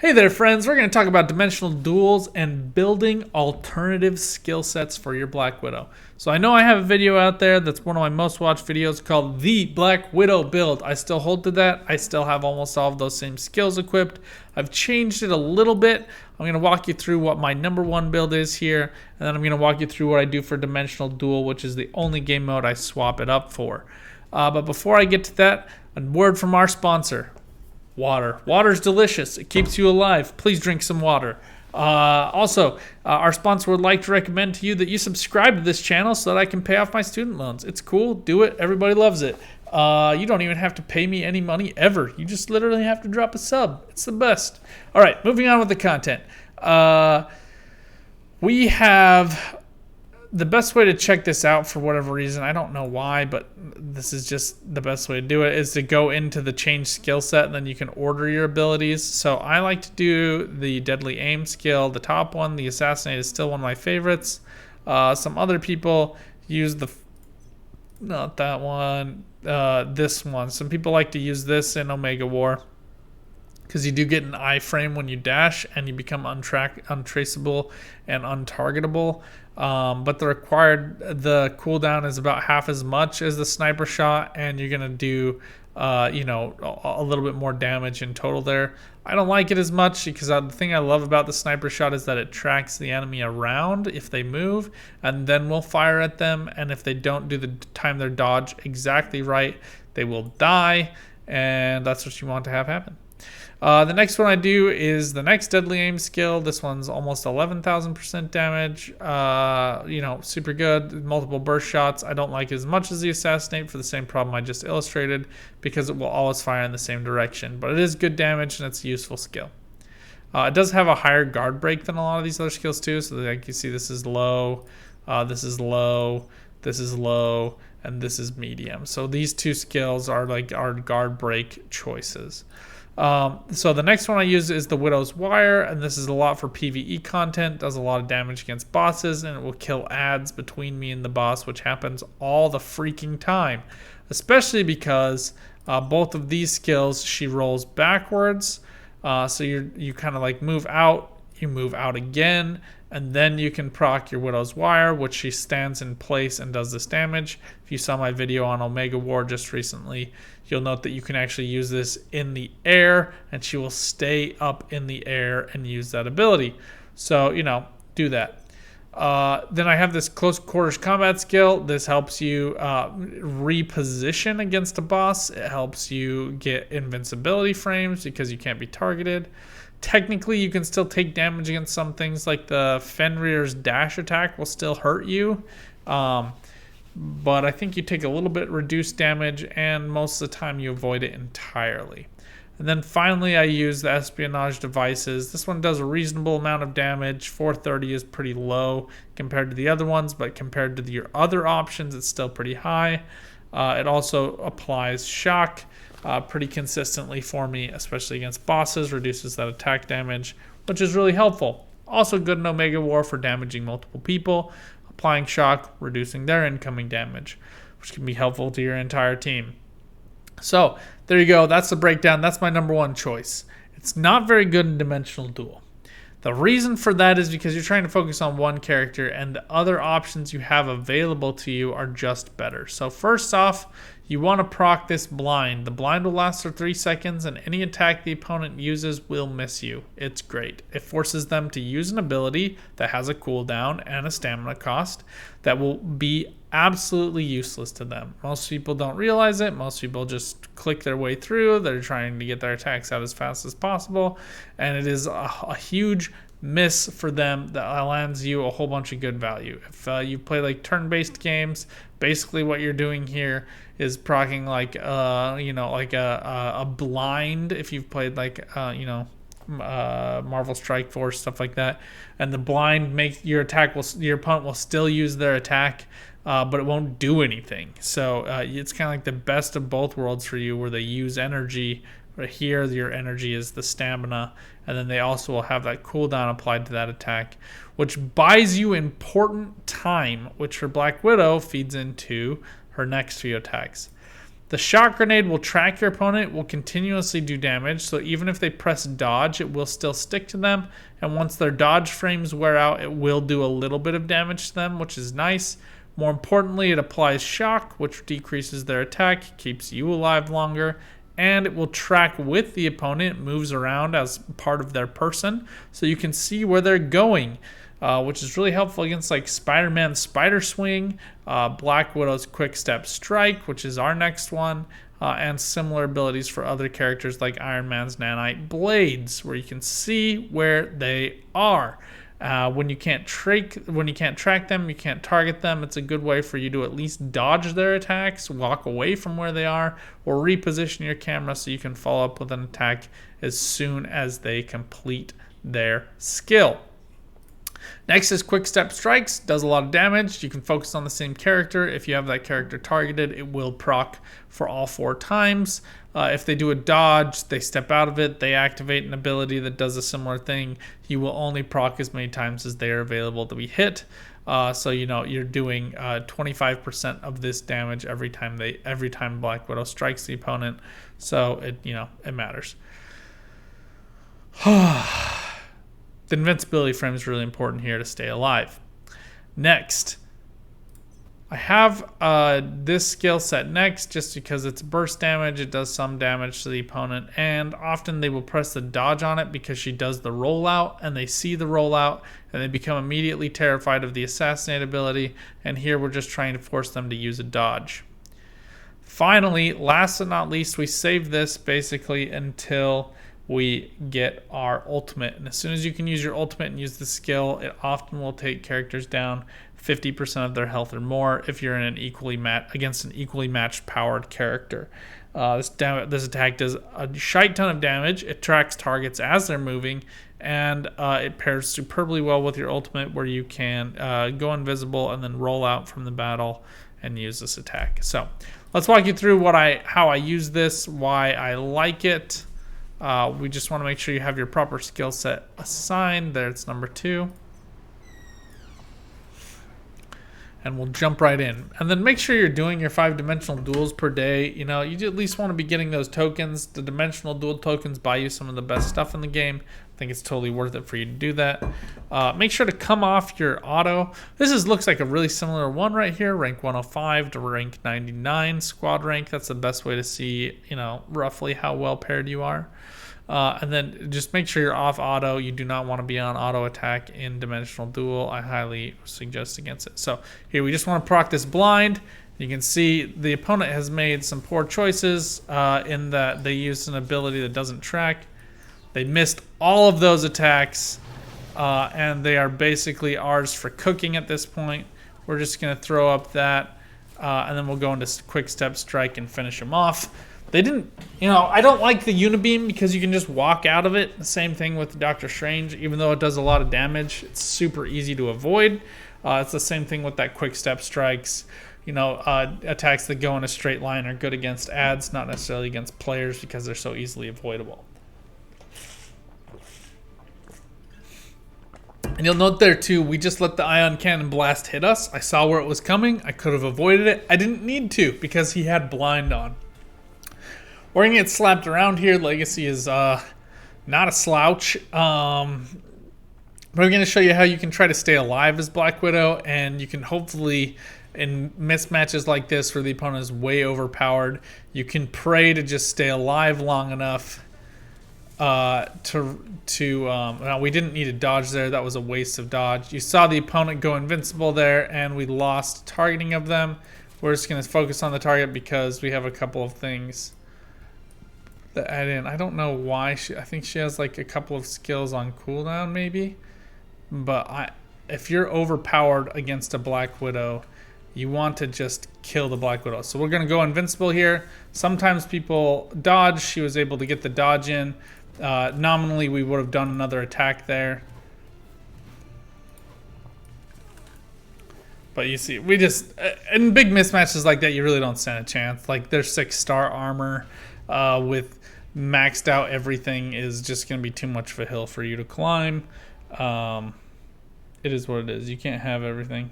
Hey there, friends. We're going to talk about dimensional duels and building alternative skill sets for your Black Widow. So I know I have a video out there that's one of my most watched videos called The Black Widow Build. I still hold to that. I still have almost all of those same skills equipped. I've changed it a little bit. I'm going to walk you through what my number one build is here, and then I'm going to walk you through what I do for dimensional duel, which is the only game mode I swap it up for. But before I get to that, a word from our sponsor. Water. Water's delicious. It keeps you alive. Please drink some water. Also, our sponsor would like to recommend to you that you subscribe to this channel so that I can pay off my student loans. It's cool. Do it. Everybody loves it. You don't even have to pay me any money ever. You just literally have to drop a sub. It's the best. All right, moving on with the content. We have the best way to check this out for whatever reason, I don't know why, but this is just the best way to do it, is to go into the change skill set and then you can order your abilities. So I like to do the deadly aim skill, the top one. The assassinate is still one of my favorites. Some other people use not that one, this one. Some people like to use this in Omega War, because you do get an iframe when you dash and you become untraceable and untargetable. But the cooldown is about half as much as the sniper shot, and you're gonna do a little bit more damage in total there. I don't like it as much because the thing I love about the sniper shot is that it tracks the enemy around if they move, and then we'll fire at them, and if they don't do the time their dodge exactly right, they will die, and that's what you want to have happen. The next one I do is the next deadly aim skill. This one's almost 11,000% damage. Super good. Multiple burst shots. I don't like as much as the assassinate for the same problem I just illustrated, because it will always fire in the same direction. But it is good damage and it's a useful skill. It does have a higher guard break than a lot of these other skills too. So like you see, this is low, this is low, this is low, and this is medium. So these two skills are like our guard break choices. So the next one I use is the Widow's Wire, and this is a lot for PvE content. Does a lot of damage against bosses, and it will kill adds between me and the boss, which happens all the freaking time, especially because both of these skills she rolls backwards. So you kind of like move out, you move out again, and then you can proc your Widow's Wire, which she stands in place and does this damage. If you saw my video on Omega War just recently, you'll note that you can actually use this in the air, and she will stay up in the air and use that ability. So, do that. Then I have this close quarters combat skill. This helps you reposition against a boss. It helps you get invincibility frames because you can't be targeted. Technically, you can still take damage against some things, like the Fenrir's dash attack will still hurt you. But I think you take a little bit reduced damage, and most of the time you avoid it entirely. And then finally, I use the espionage devices. This one does a reasonable amount of damage. 430 is pretty low compared to the other ones, but compared to your other options, it's still pretty high. It also applies shock pretty consistently for me, especially against bosses, reduces that attack damage, which is really helpful. Also good in Omega War for damaging multiple people, applying shock, reducing their incoming damage, which can be helpful to your entire team. So there you go. That's the breakdown. That's my number one choice. It's not very good in dimensional duel. The reason for that is because you're trying to focus on one character, and the other options you have available to you are just better. So first off, you want to proc this blind. The blind will last for 3 seconds, and any attack the opponent uses will miss you. It's great. It forces them to use an ability that has a cooldown and a stamina cost that will be absolutely useless to them. Most people don't realize it. Most people just click their way through. They're trying to get their attacks out as fast as possible, and it is a huge miss for them that lands you a whole bunch of good value. If you play like turn-based games, basically what you're doing here is proccing like a blind. If you've played like Marvel Strike Force, stuff like that, and the blind makes your opponent will still use their attack, but it won't do anything. So it's kind of like the best of both worlds for you, where they use energy. But here, your energy is the stamina, and then they also will have that cooldown applied to that attack, which buys you important time, which for Black Widow feeds into her next few attacks. The shock grenade will track your opponent, will continuously do damage, so even if they press dodge, it will still stick to them, and once their dodge frames wear out, it will do a little bit of damage to them, which is nice. More importantly, it applies shock, which decreases their attack, keeps you alive longer, and it will track with the opponent, moves around as part of their person, so you can see where they're going. Which is really helpful against like Spider-Man's Spider Swing, Black Widow's Quick Step Strike, which is our next one, and similar abilities for other characters like Iron Man's Nanite Blades, where you can see where they are. When you can't track them, you can't target them. It's a good way for you to at least dodge their attacks, walk away from where they are, or reposition your camera so you can follow up with an attack as soon as they complete their skill. Next is Quick Step Strikes, does a lot of damage. You can focus on the same character. If you have that character targeted, it will proc for all 4 times. If they do a dodge, they step out of it, they activate an ability that does a similar thing. You will only proc as many times as they are available to be hit. So you know you're doing 25% of this damage every time Black Widow strikes the opponent. So it matters. The invincibility frame is really important here to stay alive. Next, I have this skill set next just because it's burst damage. It does some damage to the opponent, and often they will press the dodge on it because she does the rollout, and they see the rollout, and they become immediately terrified of the assassinate ability, and here we're just trying to force them to use a dodge. Finally, last but not least, we save this basically until we get our ultimate, and as soon as you can use your ultimate and use the skill, it often will take characters down 50% of their health or more if you're in against an equally matched powered character. This attack does a shite ton of damage. It tracks targets as they're moving, and it pairs superbly well with your ultimate, where you can go invisible and then roll out from the battle and use this attack. So let's walk you through how I use this, why I like it. We just want to make sure you have your proper skill set assigned. There, it's number 2. And we'll jump right in. And then make sure you're doing your 5-dimensional duels per day. You at least want to be getting those tokens. The dimensional duel tokens buy you some of the best stuff in the game. I think it's totally worth it for you to do that. Make sure to come off your auto. This looks like a really similar one right here. Rank 105 to rank 99 squad rank. That's the best way to see, roughly how well paired you are. And then just make sure you're off auto. You do not want to be on auto attack in Dimensional Duel. I highly suggest against it. So here we just want to proc this blind. You can see the opponent has made some poor choices in that they used an ability that doesn't track. They missed all of those attacks, and they are basically ours for cooking at this point. We're just going to throw up that, and then we'll go into Quick Step Strike and finish them off. They didn't, I don't like the Unibeam because you can just walk out of it. The same thing with Doctor Strange. Even though it does a lot of damage, it's super easy to avoid. It's the same thing with that Quick Step Strikes. Attacks that go in a straight line are good against ads, not necessarily against players because they're so easily avoidable. And you'll note there too, we just let the Ion Cannon Blast hit us. I saw where it was coming. I could have avoided it. I didn't need to because he had blind on. We're going to get slapped around here. Legacy is not a slouch. We're going to show you how you can try to stay alive as Black Widow, and you can hopefully, in mismatches like this where the opponent is way overpowered, you can pray to just stay alive long enough now we didn't need a dodge there. That was a waste of dodge. You saw the opponent go invincible there, and we lost targeting of them. We're just going to focus on the target because we have a couple of things that add in. I don't know why. I think she has like a couple of skills on cooldown maybe. But if you're overpowered against a Black Widow, you want to just kill the Black Widow. So we're going to go invincible here. Sometimes people dodge. She was able to get the dodge in. Nominally, we would have done another attack there. But you see, we just, in big mismatches like that, you really don't stand a chance. Like their 6-star armor with maxed out everything is just going to be too much of a hill for you to climb. It is what it is. You can't have everything.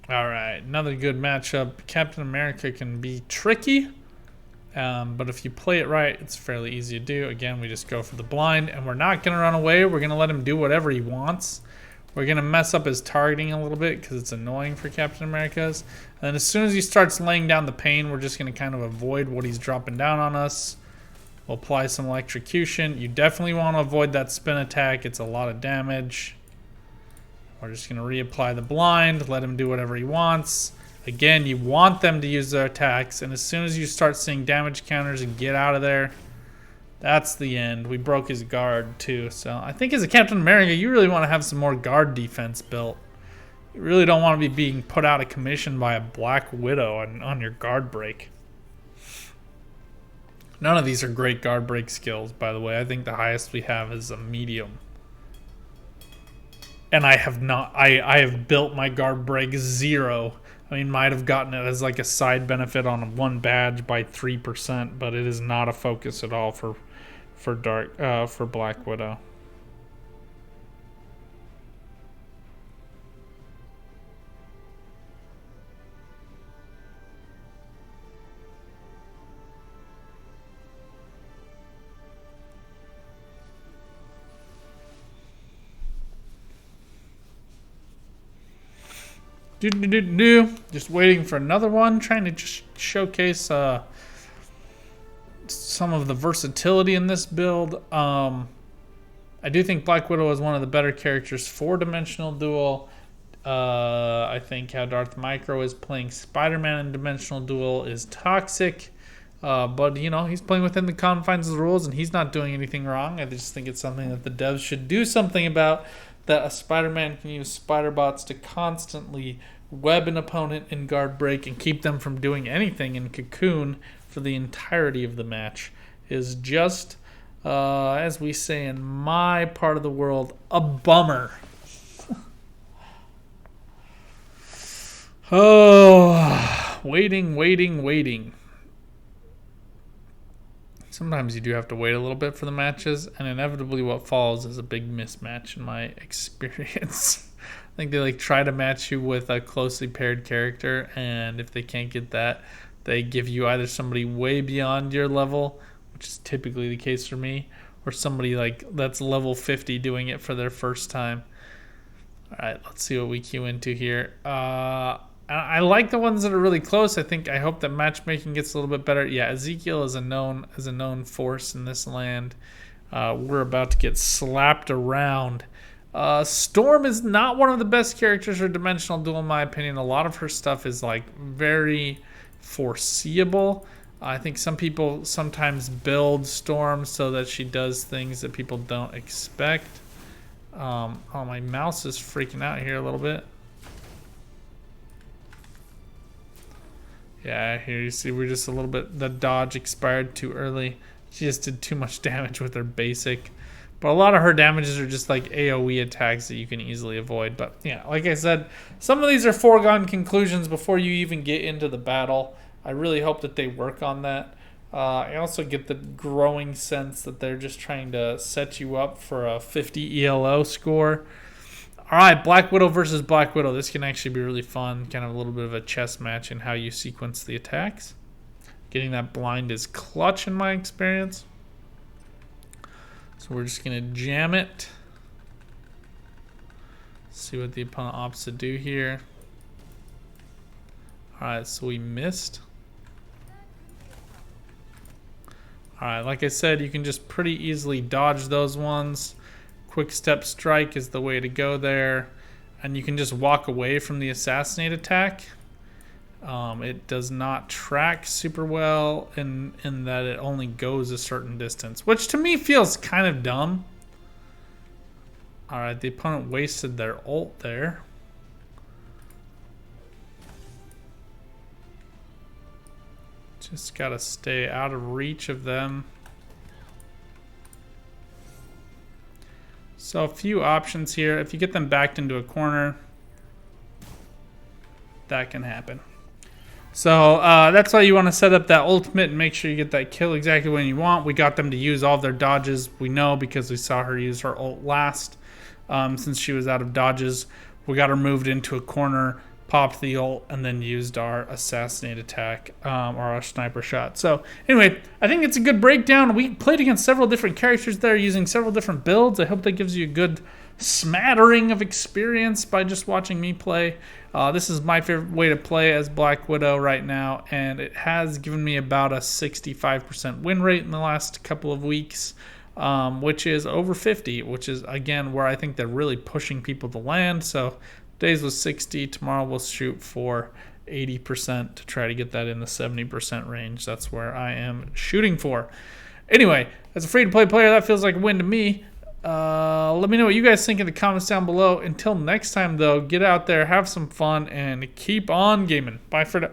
All right, another good matchup. Captain America can be tricky, but if you play it right, it's fairly easy to do. Again, we just go for the blind, and we're not going to run away. We're going to let him do whatever he wants. We're going to mess up his targeting a little bit because it's annoying for Captain America's. And then as soon as he starts laying down the pain, we're just going to kind of avoid what he's dropping down on us. We'll apply some electrocution. You definitely want to avoid that spin attack. It's a lot of damage. We're just going to reapply the blind, let him do whatever he wants. Again, you want them to use their attacks, and as soon as you start seeing damage counters and get out of there, that's the end. We broke his guard too, so I think as a Captain America, you really want to have some more guard defense built. You really don't want to be being put out of commission by a Black Widow on your guard break. None of these are great guard break skills, by the way. I think the highest we have is a medium. And I have built my guard break 0. I mean, might have gotten it as like a side benefit on one badge by 3%, but it is not a focus at all for Black Widow. Just waiting for another one, trying to just showcase some of the versatility in this build. I do think Black Widow is one of the better characters for Dimensional Duel. I think how Darth Micro is playing Spider-Man in Dimensional Duel is toxic. But, you know, he's playing within the confines of the rules, and he's not doing anything wrong. I just think it's something that the devs should do something about, that a Spider-Man can use spider bots to constantly web an opponent in guard break and keep them from doing anything in Cocoon for the entirety of the match is just, as we say in my part of the world, a bummer. Oh, waiting. Sometimes you do have to wait a little bit for the matches, and inevitably what follows is a big mismatch in my experience. I think they try to match you with a closely paired character, and if they can't get that, they give you either somebody way beyond your level, which is typically the case for me, or somebody that's level 50 doing it for their first time. All right, let's see what we queue into here. I like the ones that are really close. I hope that matchmaking gets a little bit better. Yeah, Ezekiel is a known force in this land. We're about to get slapped around. Storm is not one of the best characters for Dimensional Duel, in my opinion. A lot of her stuff is very foreseeable. I think some people sometimes build Storm so that she does things that people don't expect. Oh, my mouse is freaking out here a little bit. Yeah, here you see we're just a little bit, the dodge expired too early. She just did too much damage with her basic. But a lot of her damages are just AoE attacks that you can easily avoid. But yeah, like I said, some of these are foregone conclusions before you even get into the battle. I really hope that they work on that. I also get the growing sense that they're just trying to set you up for a 50 ELO score. All right, Black Widow versus Black Widow. This can actually be really fun. Kind of a little bit of a chess match in how you sequence the attacks. Getting that blind is clutch in my experience. So we're just going to jam it. See what the opponent opts to do here. All right, so we missed. All right, like I said, you can just pretty easily dodge those ones. Quick step strike is the way to go there, and you can just walk away from the assassinate attack. It does not track super well in that it only goes a certain distance, which to me feels kind of dumb. All right, the opponent wasted their ult there. Just gotta stay out of reach of them. So a few options here. If you get them backed into a corner, that can happen. So that's why you want to set up that ultimate and make sure you get that kill exactly when you want. We got them to use all of their dodges. We know because we saw her use her ult last. Since she was out of dodges, we got her moved into a corner popped the ult, and then used our assassinate attack or our sniper shot. So anyway, I think it's a good breakdown. We played against several different characters there using several different builds. I hope that gives you a good smattering of experience by just watching me play. This is my favorite way to play as Black Widow right now, and it has given me about a 65% win rate in the last couple of weeks, which is over 50, which is, again, where I think they're really pushing people to land. So today's was 60. Tomorrow we'll shoot for 80% to try to get that in the 70% range. That's where I am shooting for. Anyway, as a free-to-play player, that feels like a win to me. Let me know what you guys think in the comments down below. Until next time, though, get out there, have some fun, and keep on gaming. Bye for now.